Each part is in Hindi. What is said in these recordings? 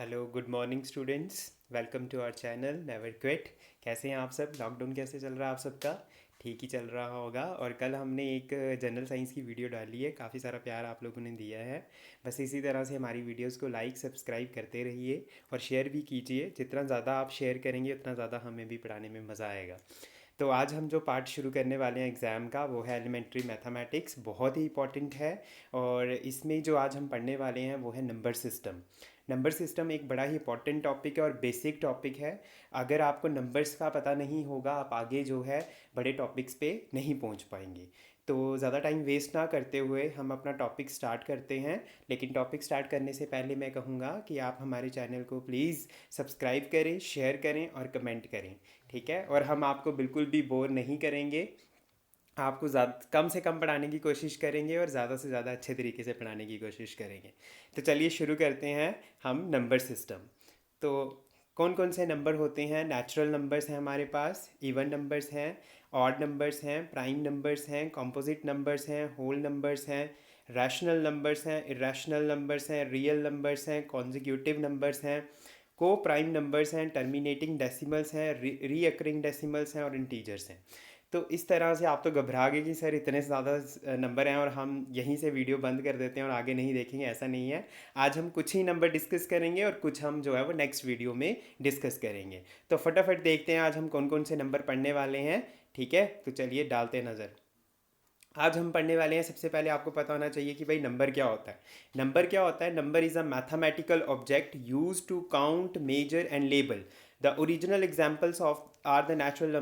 Hello good morning students. Welcome to our channel never quit. कैसे हैं आप सब? लॉकडाउन कैसे चल रहा है आप सबका? ठीक ही चल रहा होगा। और कल हमने एक जनरल साइंस की वीडियो डाली है, काफ़ी सारा प्यार आप लोगों ने दिया है। बस इसी तरह से हमारी वीडियोस को लाइक सब्सक्राइब करते रहिए और शेयर भी कीजिए। जितना ज़्यादा आप शेयर करेंगे उतना ज़्यादा हमें भी पढ़ाने में मज़ा आएगा। तो आज हम जो पार्ट शुरू करने वाले हैं एग्ज़ाम का वो है एलिमेंट्री मैथमेटिक्स। बहुत ही इंपॉर्टेंट है। और इसमें जो आज हम पढ़ने वाले हैं वो है नंबर सिस्टम। नंबर सिस्टम एक बड़ा ही इंपॉर्टेंट टॉपिक है और बेसिक टॉपिक है। अगर आपको नंबर्स का पता नहीं होगा आप आगे जो है बड़े टॉपिक्स पे नहीं पहुंच पाएंगे। तो ज़्यादा टाइम वेस्ट ना करते हुए हम अपना टॉपिक स्टार्ट करते हैं। लेकिन टॉपिक स्टार्ट करने से पहले मैं कहूँगा कि आप हमारे चैनल को प्लीज़ सब्सक्राइब करें, शेयर करें और कमेंट करें। ठीक है? और हम आपको बिल्कुल भी बोर नहीं करेंगे। आपको ज़्यादा कम से कम पढ़ाने की कोशिश करेंगे और ज़्यादा से ज़्यादा अच्छे तरीके से पढ़ाने की कोशिश करेंगे। तो चलिए शुरू करते हैं हम नंबर सिस्टम। तो कौन कौन से नंबर होते हैं? नेचुरल नंबर्स हैं हमारे पास, इवन नंबर्स हैं, ऑड नंबर्स हैं, प्राइम नंबर्स हैं, कंपोजिट नंबर्स हैं, होल नंबर्स हैं, रैशनल नंबर्स हैं, इरेशनल नंबर्स हैं, रियल नंबर्स हैं, कॉन्जिक्यूटिव नंबर्स हैं, को प्राइम नंबर्स हैं, टर्मिनेटिंग डेसिमल्स हैं, रीअकरिंग डेसिमल्स हैं और इंटीजर्स हैं। तो इस तरह से आप तो घबरा गए कि सर इतने ज़्यादा नंबर हैं और हम यहीं से वीडियो बंद कर देते हैं और आगे नहीं देखेंगे। ऐसा नहीं है। आज हम कुछ ही नंबर डिस्कस करेंगे और कुछ हम जो है वो नेक्स्ट वीडियो में डिस्कस करेंगे। तो फटाफट देखते हैं आज हम कौन कौन से नंबर पढ़ने वाले हैं। ठीक है, तो चलिए डालते हैं नज़र। आज हम पढ़ने वाले हैं, सबसे पहले आपको पता होना चाहिए कि भाई नंबर क्या होता है। नंबर क्या होता है? Number is a mathematical object use to count, measure and label. The original examples of are the natural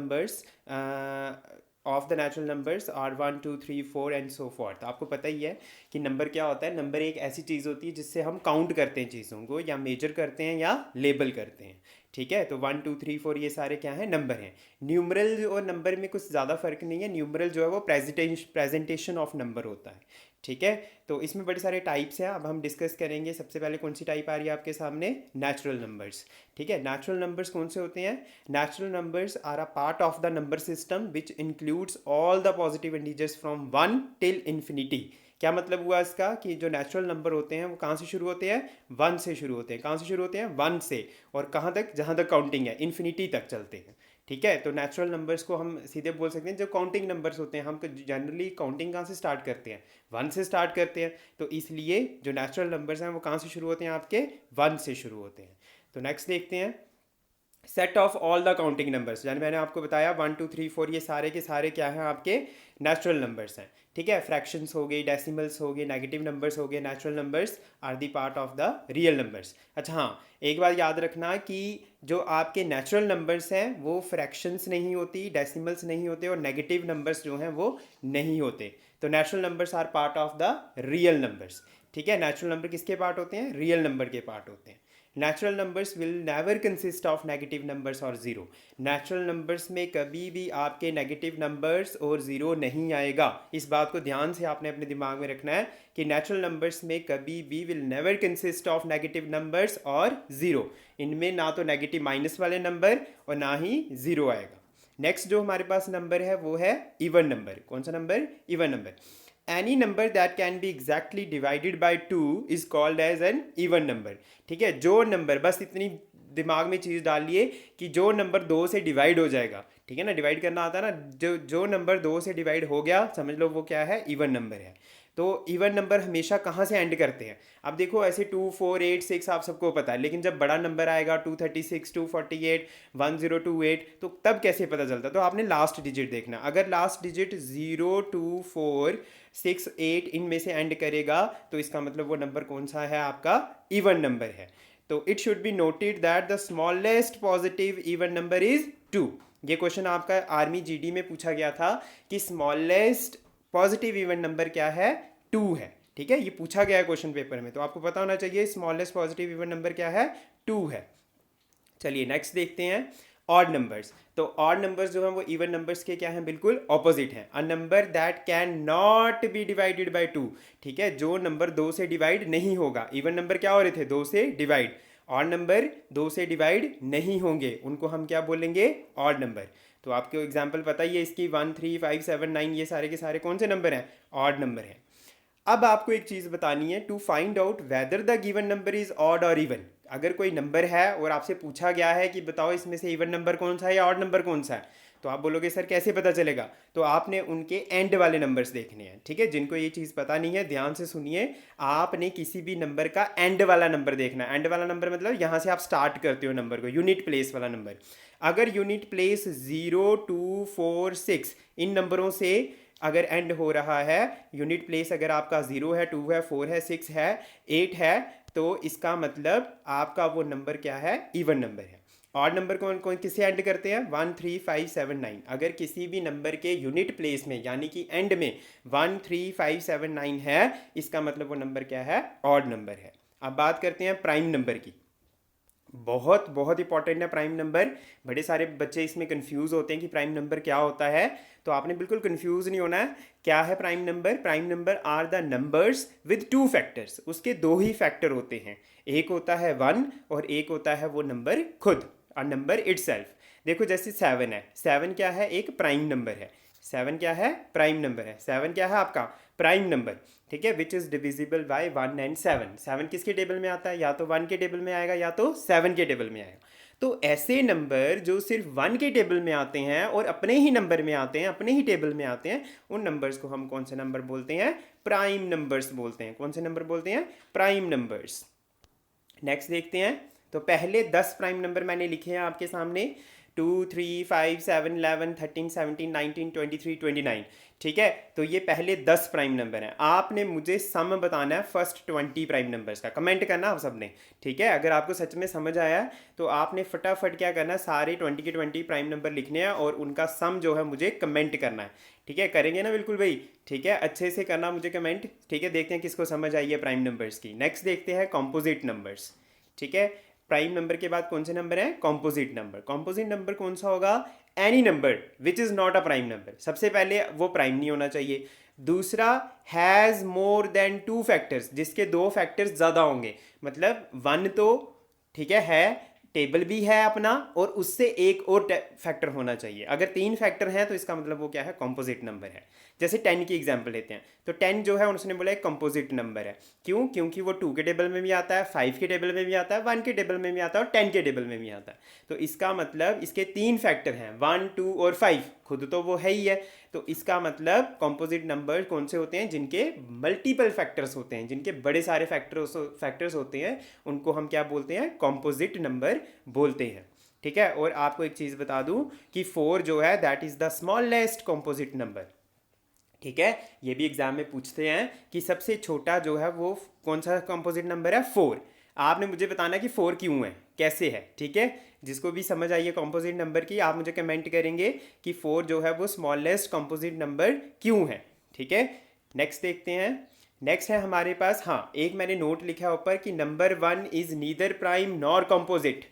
numbers are 1 2 3 4 and so forth. आपको पता ही है कि नंबर क्या होता है। नंबर एक ऐसी चीज़ होती है जिससे हम काउंट करते हैं चीज़ों को, या मेजर करते हैं या लेबल करते हैं। ठीक है, तो 1 2 3 4 ये सारे क्या हैं? नंबर हैं। न्यूमरल और नंबर में कुछ ज़्यादा फर्क नहीं है। न्यूमरल जो है वो प्रेजेंटेशन ऑफ नंबर होता है। ठीक है, तो इसमें बड़े सारे टाइप्स हैं, अब हम डिस्कस करेंगे। सबसे पहले कौन सी टाइप आ रही है आपके सामने? Natural numbers. ठीक है, नेचुरल नंबर्स कौन से होते हैं? Natural numbers are a part of the number system which includes all the positive integers from 1 till infinity। क्या मतलब हुआ इसका? कि जो नेचुरल नंबर होते हैं वो कहाँ से शुरू होते हैं? 1 से शुरू होते हैं। कहाँ से शुरू होते हैं? 1 से। और कहाँ तक? जहाँ तक काउंटिंग है, इन्फिनिटी तक चलते हैं। ठीक है, तो नेचुरल नंबर्स को हम सीधे बोल सकते हैं जो काउंटिंग नंबर्स होते हैं। हम जनरली काउंटिंग कहाँ से स्टार्ट करते हैं? 1 से स्टार्ट करते हैं। तो इसलिए जो नेचुरल नंबर्स हैं वो कहाँ से शुरू होते हैं? आपके 1 से शुरू होते हैं। तो नेक्स्ट देखते हैं, set of all the counting numbers. यानी मैंने आपको बताया 1 2 3 4 ये सारे के सारे क्या हैं? आपके नेचुरल नंबर्स हैं। ठीक है, फ्रैक्शंस हो गए, डेसिमल्स हो गए, नेगेटिव नंबर्स हो गए। Natural numbers are the part of the real numbers. अच्छा हाँ, एक बात याद रखना कि जो आपके नेचुरल नंबर्स हैं वो फ्रैक्शंस नहीं होती, डेसिमल्स नहीं होते और नेगेटिव नंबर्स जो हैं वो नहीं होते। तो natural numbers are part of the real numbers. ठीक है, नेचुरल नंबर किसके पार्ट होते हैं? रियल नंबर के पार्ट होते हैं। Natural numbers will never consist of negative numbers और ज़ीरो। नेचुरल नंबर्स में कभी भी आपके नेगेटिव नंबर्स और ज़ीरो नहीं आएगा। इस बात को ध्यान से आपने अपने दिमाग में रखना है कि नेचुरल नंबर्स में कभी भी will never consist of negative numbers और ज़ीरो। इनमें ना तो नेगेटिव माइनस वाले नंबर और ना ही ज़ीरो आएगा। नेक्स्ट जो हमारे पास नंबर है वो है इवन नंबर। कौन सा number? Even number. Any number that can be exactly divided by 2 is called as an even number. ठीक है, जो नंबर, बस इतनी दिमाग में चीज़ डालिए कि जो नंबर 2 से डिवाइड हो जाएगा, ठीक है ना, डिवाइड करना आता है ना, जो जो नंबर 2 से डिवाइड हो गया समझ लो वो क्या है? इवन नंबर है। तो इवन नंबर हमेशा कहाँ से एंड करते हैं? अब देखो, ऐसे 2 4 8 6 आप सबको पता है, लेकिन जब बड़ा नंबर आएगा 236 248 1028 तो तब कैसे पता चलता? तो आपने लास्ट डिजिट देखना। अगर लास्ट डिजिट 0 2 4 6 8 इनमें से एंड करेगा तो इसका मतलब वो नंबर कौन सा है? आपका इवन नंबर है। तो it should be noted that the smallest positive even number is 2। ये क्वेश्चन आपका आर्मी जीडी में पूछा गया था कि स्मॉलेस्ट पॉजिटिव इवन नंबर क्या है? 2 है। ठीक है, ये पूछा गया है क्वेश्चन पेपर में, तो आपको पता होना चाहिए स्मॉलेस्ट पॉजिटिव इवन नंबर क्या है? 2 है। चलिए नेक्स्ट देखते हैं, ऑड नंबर्स। तो ऑड नंबर्स जो हैं वो इवन नंबर्स के क्या हैं? बिल्कुल ऑपोजिट हैं। A number that can not be divided by 2। ठीक है, जो नंबर 2 से डिवाइड नहीं होगा। इवन नंबर क्या हो रहे थे? 2 से डिवाइड। ऑड नंबर 2 से डिवाइड नहीं होंगे, उनको हम क्या बोलेंगे? Odd number. तो आपको एग्जाम्पल पता ही है इसकी, 1 3 5 7 9 ये सारे के सारे कौन से नंबर हैं? ऑड नंबर हैं। अब आपको एक चीज बतानी है, to find out whether the given number is odd और इवन। अगर कोई नंबर है और आपसे पूछा गया है कि बताओ इसमें से इवन नंबर कौन सा है या ऑड नंबर कौन सा है, तो आप बोलोगे सर कैसे पता चलेगा, तो आपने उनके एंड वाले नंबर्स देखने हैं। ठीक है, जिनको ये चीज़ पता नहीं है ध्यान से सुनिए, आपने किसी भी नंबर का एंड वाला नंबर देखना है। एंड वाला नंबर मतलब यहाँ से आप स्टार्ट करते हो नंबर को, यूनिट प्लेस वाला नंबर। अगर यूनिट प्लेस 0 2 4 6 इन नंबरों से अगर एंड हो रहा है, यूनिट प्लेस अगर आपका 0 है, 2 है, 4 है, 6 है, 8 है, तो इसका मतलब आपका वो नंबर क्या है, इवन नंबर है। ऑड नंबर कौन कौन किससे एंड करते हैं, 1 3 5 7 9। अगर किसी भी नंबर के यूनिट प्लेस में यानी कि एंड में 1 3 5 7 9 है, इसका मतलब वो नंबर क्या है, ऑड नंबर है। अब बात करते हैं प्राइम नंबर की। बहुत बहुत इंपॉर्टेंट है प्राइम नंबर। बड़े सारे बच्चे इसमें कंफ्यूज होते हैं कि प्राइम नंबर क्या होता है, तो आपने बिल्कुल कंफ्यूज नहीं होना है। क्या है prime number? Prime number are the numbers with two factors. उसके दो ही फैक्टर होते हैं, एक होता है 1 और एक होता है वो नंबर खुद, अ नंबर इटसेल्फ। देखो जैसे 7 है, 7 क्या है, एक प्राइम नंबर है। 7 क्या है, प्राइम नंबर है। 7 क्या है आपका प्राइम नंबर, ठीक है, which is divisible by 1 and 7। 7 किसके टेबल में आता है, या तो 1 के टेबल में आएगा या तो 7 के टेबल में आएगा। तो ऐसे नंबर जो सिर्फ 1 के टेबल में आते हैं और अपने ही नंबर में आते हैं, अपने ही टेबल में आते हैं, उन नंबर्स को हम कौन से नंबर बोलते हैं, प्राइम नंबर्स बोलते हैं। कौन से नंबर बोलते हैं, प्राइम नंबर्स। नेक्स्ट देखते हैं, तो पहले 10 प्राइम नंबर मैंने लिखे हैं आपके सामने, 2 3 5 7 11 13 17 19 23 29। ठीक है, तो ये पहले 10 प्राइम नंबर हैं। आपने मुझे सम बताना है फर्स्ट 20 प्राइम नंबर्स का, कमेंट करना आप सबने। ठीक है, अगर आपको सच में समझ आया तो आपने फटाफट क्या करना है, सारे 20 के 20 प्राइम नंबर लिखने हैं और उनका सम जो है मुझे कमेंट करना है। ठीक है, करेंगे ना बिल्कुल भाई, ठीक है, अच्छे से करना मुझे कमेंट। ठीक है, देखते हैं किसको समझ आई है प्राइम नंबर्स की। नेक्स्ट देखते हैं कॉम्पोजिट नंबर्स। ठीक है, प्राइम नंबर के बाद कौन से नंबर हैं, कॉम्पोजिट नंबर। कॉम्पोजिट नंबर कौन सा होगा, any number which is not a prime number. सबसे पहले वो प्राइम नहीं होना चाहिए। दूसरा, हैज़ मोर देन 2 फैक्टर्स, जिसके 2 फैक्टर्स ज़्यादा होंगे। मतलब 1 तो ठीक है टेबल भी है अपना, और उससे एक और फैक्टर होना चाहिए। अगर 3 फैक्टर हैं तो इसका मतलब वो क्या है, कॉम्पोजिट नंबर है। जैसे 10 की एग्जांपल लेते हैं, तो 10 जो है उसने बोला एक कंपोजिट नंबर है। क्यों? क्योंकि वो 2 के टेबल में भी आता है, 5 के टेबल में भी आता है, 1 के टेबल में भी आता है और 10 के टेबल में भी आता है। तो इसका मतलब इसके 3 फैक्टर हैं, 1 2 और 5, खुद तो वो है ही है। तो इसका मतलब कंपोजिट नंबर कौन से होते हैं, जिनके मल्टीपल फैक्टर्स होते हैं, जिनके बड़े सारे फैक्टर्स होते हैं, उनको हम क्या बोलते हैं, कंपोजिट नंबर बोलते हैं। ठीक है, और आपको एक चीज़ बता दूं कि 4 जो है that is the smallest composite number. ठीक है, ये भी एग्जाम में पूछते हैं कि सबसे छोटा जो है वो कौन सा कंपोजिट नंबर है, 4। आपने मुझे बताना कि 4 क्यों है, कैसे है। ठीक है, जिसको भी समझ आई है कंपोजिट नंबर की, आप मुझे कमेंट करेंगे कि 4 जो है वो स्मॉलेस्ट कंपोजिट नंबर क्यों है। ठीक है, नेक्स्ट देखते हैं। नेक्स्ट है हमारे पास, हाँ, एक मैंने नोट लिखा है ऊपर कि number 1 is neither prime nor composite.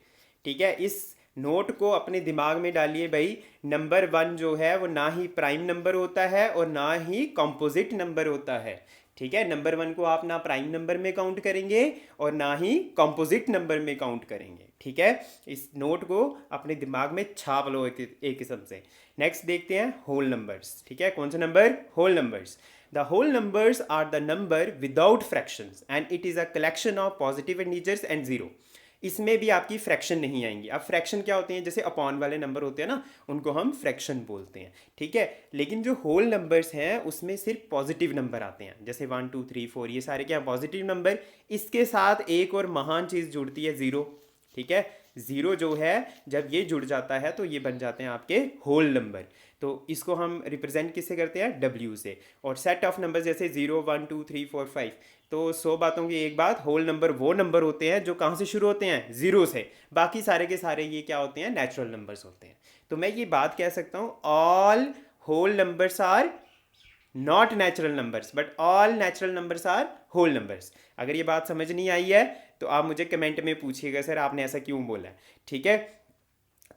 ठीक है, इस नोट को अपने दिमाग में डालिए भाई। नंबर 1 जो है वो ना ही प्राइम नंबर होता है और ना ही कंपोजिट नंबर होता है। ठीक है, नंबर 1 को आप ना प्राइम नंबर में काउंट करेंगे और ना ही कंपोजिट नंबर में काउंट करेंगे। ठीक है, इस नोट को अपने दिमाग में छाप लो एक किस्म से। नेक्स्ट देखते हैं होल नंबर्स। ठीक है, कौन से number, whole numbers. The whole numbers are the number without fractions and it is a collection of positive integers and zero. इसमें भी आपकी फ्रैक्शन नहीं आएंगी। अब फ्रैक्शन क्या होते हैं, जैसे अपॉन वाले नंबर होते हैं ना, उनको हम फ्रैक्शन बोलते हैं। ठीक है, लेकिन जो होल नंबर्स हैं उसमें सिर्फ पॉजिटिव नंबर आते हैं, जैसे 1 2 3 4, ये सारे क्या पॉजिटिव नंबर। इसके साथ एक और महान चीज़ जुड़ती है, ज़ीरो। ठीक है, ज़ीरो जो है जब ये जुड़ जाता है तो ये बन जाते हैं आपके होल नंबर। तो इसको हम रिप्रेजेंट किससे करते हैं, W से। और सेट ऑफ नंबर जैसे 0 1 2 3 4 5, तो 100 बातों की एक बात, होल नंबर वो नंबर होते हैं जो कहाँ से शुरू होते हैं, ज़ीरो से। बाकी सारे के सारे ये क्या होते हैं, नेचुरल नंबर्स होते हैं। तो मैं ये बात कह सकता हूँ, all whole numbers are not natural numbers but all natural numbers are whole numbers. अगर ये बात समझ नहीं आई है तो आप मुझे कमेंट में पूछिएगा, सर आपने ऐसा क्यों बोला है। ठीक है,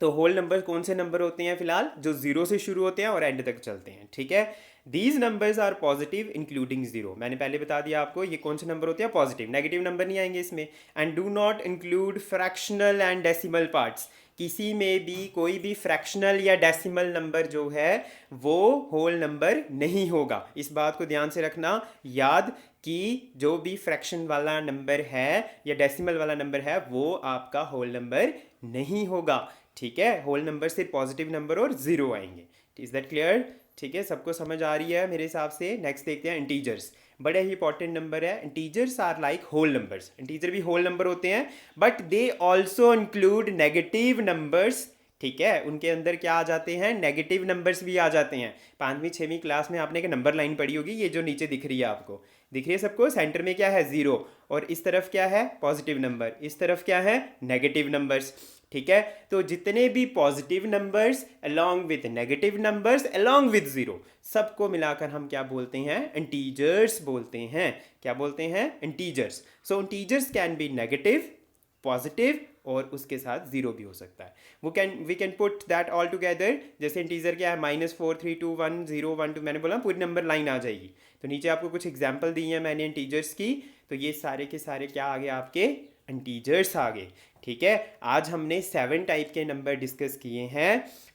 तो होल नंबर कौन से नंबर होते हैं फिलहाल, जो जीरो से शुरू होते हैं और एंड तक चलते हैं। ठीक है, these numbers are positive including zero. मैंने पहले बता दिया आपको ये कौन से नंबर होते हैं, पॉजिटिव, नेगेटिव नंबर नहीं आएंगे इसमें। And do not include fractional and decimal parts. किसी में भी कोई भी फ्रैक्शनल या डेसिमल नंबर जो है वो होल नंबर नहीं होगा। इस बात को ध्यान से रखना याद कि जो भी फ्रैक्शन वाला नंबर है या डेसिमल वाला नंबर है वो आपका होल नंबर नहीं होगा। ठीक है, होल नंबर से पॉजिटिव नंबर और ज़ीरो आएंगे। Is that clear? ठीक है, सबको समझ आ रही है मेरे हिसाब से। नेक्स्ट देखते हैं इंटीजर्स। बड़ा ही इंपॉर्टेंट नंबर है। Integers are like whole numbers. Integer भी होल नंबर होते हैं but they also include negative numbers. ठीक है, उनके अंदर क्या आ जाते हैं? नेगेटिव नंबर्स भी आ जाते हैं। 5वीं 6वीं क्लास में आपने एक नंबर लाइन पढ़ी होगी, ये जो नीचे दिख रही है आपको, दिख रही है सबको? सेंटर में क्या है? ज़ीरो, और इस तरफ क्या है? पॉजिटिव नंबर, इस तरफ क्या है? Negative numbers. ठीक है, तो जितने भी positive numbers along with negative numbers along with zero, सबको मिलाकर हम क्या बोलते हैं? इंटीजर्स बोलते हैं। क्या बोलते हैं? Integers. So integers can be negative, positive और उसके साथ ज़ीरो भी हो सकता है। We can put that all together. जैसे इंटीजर क्या है? -4 3 2 1 0 1 2, मैंने बोला पूरी नंबर लाइन आ जाएगी। तो नीचे आपको कुछ एग्जाम्पल दी हैं मैंने इंटीजर्स की, तो ये सारे के सारे क्या आ गए? आपके इंटीजर्स आ गए। ठीक है, आज हमने 7 टाइप के नंबर डिस्कस किए हैं।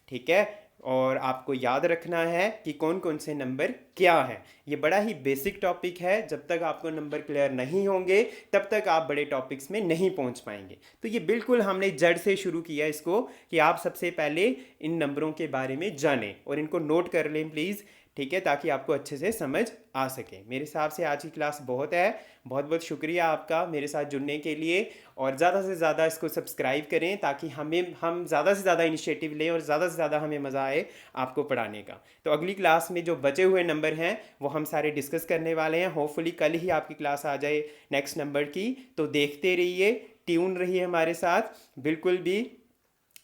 ठीक है, और आपको याद रखना है कि कौन कौन से नंबर क्या हैं। ये बड़ा ही बेसिक टॉपिक है। जब तक आपको नंबर क्लियर नहीं होंगे तब तक आप बड़े टॉपिक्स में नहीं पहुंच पाएंगे। तो ये बिल्कुल हमने जड़ से शुरू किया इसको कि आप सबसे पहले इन नंबरों के बारे में जानें और इनको नोट कर लें प्लीज़। ठीक है, ताकि आपको अच्छे से समझ आ सके। मेरे हिसाब से आज की क्लास बहुत है। बहुत बहुत शुक्रिया आपका मेरे साथ जुड़ने के लिए, और ज़्यादा से ज़्यादा इसको सब्सक्राइब करें ताकि हम ज़्यादा से ज़्यादा इनिशिएटिव लें और ज़्यादा से ज़्यादा हमें मज़ा आए आपको पढ़ाने का। तो अगली क्लास में जो बचे हुए नंबर हैं वो हम सारे डिस्कस करने वाले हैं। होपफुली कल ही आपकी क्लास आ जाए नेक्स्ट नंबर की। तो देखते रहिए, ट्यून रहिए हमारे साथ, बिल्कुल भी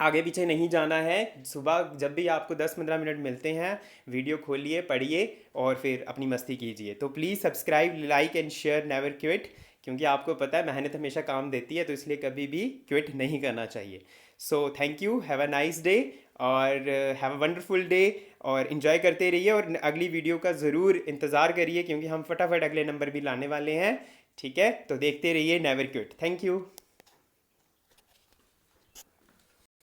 आगे पीछे नहीं जाना है। सुबह जब भी आपको 10-15 मिनट मिलते हैं, वीडियो खोलिए, पढ़िए और फिर अपनी मस्ती कीजिए। तो please subscribe, like and share, never quit, क्योंकि आपको पता है मेहनत हमेशा काम देती है, तो इसलिए कभी भी क्विट नहीं करना चाहिए। So thank you, have a nice day और हैव अ वंडरफुल डे, और इन्जॉय करते रहिए। और अगली वीडियो का ज़रूर इंतज़ार करिए क्योंकि हम फटाफट अगले नंबर भी लाने वाले हैं। ठीक है, तो देखते रहिए, नेवर क्विट। Thank you.